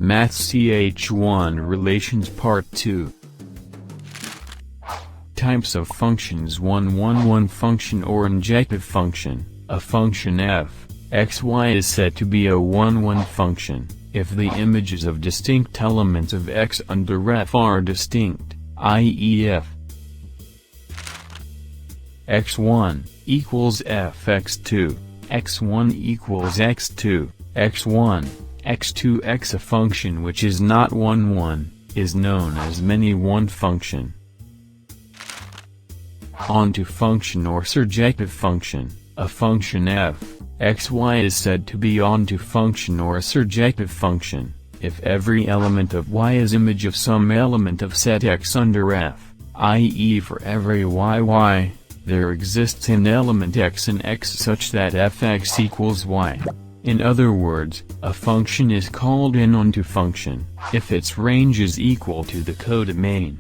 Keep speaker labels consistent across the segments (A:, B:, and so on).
A: Math CH-1 Relations Part 2. Types of functions. 1 function or injective function. A function f, x, y is said to be a 1 function, if the images of distinct elements of x under f are distinct, i.e. f x1 equals fx2, x1 equals x2, x1, x2 x. A function which is not 1 is known as many one function. Onto function or surjective function. A function f, x, y is said to be onto function or a surjective function, if every element of y is image of some element of set x under f, i.e. for every y, there exists an element x in x such that fx equals y. In other words, a function is called an onto function, if its range is equal to the codomain.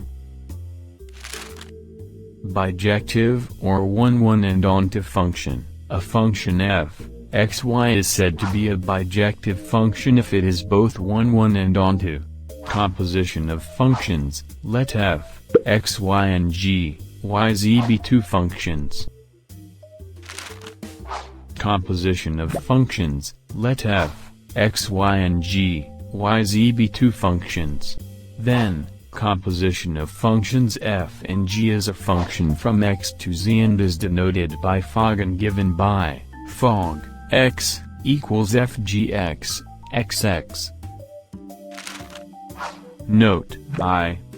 A: Bijective or 1 and onto function. A function f, x, y is said to be a bijective function if it is both 1 and onto. Composition of functions. Let f, x, y and g, y, z be two functions. Composition of functions. Let f, x, y and g, y, z be two functions. Then, composition of functions f and g is a function from x to z and is denoted by fog and given by fog x equals fgx, xx. Note,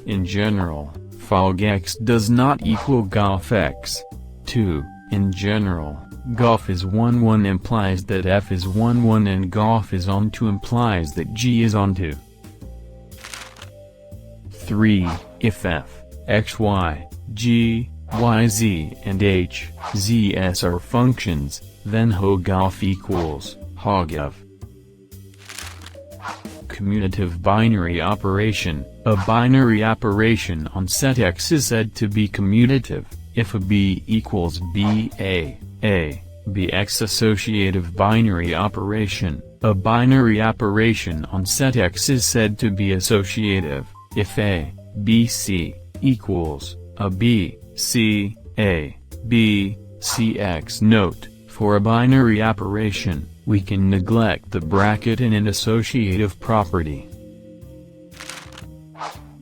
A: in general, fog x does not equal gof x. 2. In general, gof is 1 implies that f is 1 and gof is onto implies that g is onto. 3. If f, x, y, g, y, z and h, z, s are functions, then hogof equals hogof. Commutative binary operation. A binary operation on set x is said to be commutative, if a b equals b a, bx. Associative binary operation. A binary operation on set x is said to be associative, if a, b, c, equals, a b, c, a, b, c, x. Note, for a binary operation, we can neglect the bracket in an associative property.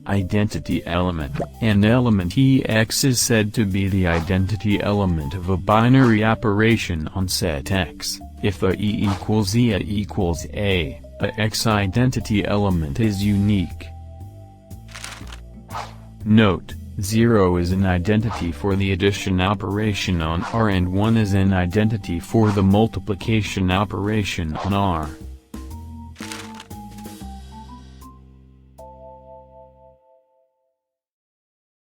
A: Identity element. An element ex is said to be the identity element of a binary operation on set x, if a equals a x identity element is unique. Note, 0 is an identity for the addition operation on R and 1 is an identity for the multiplication operation on R.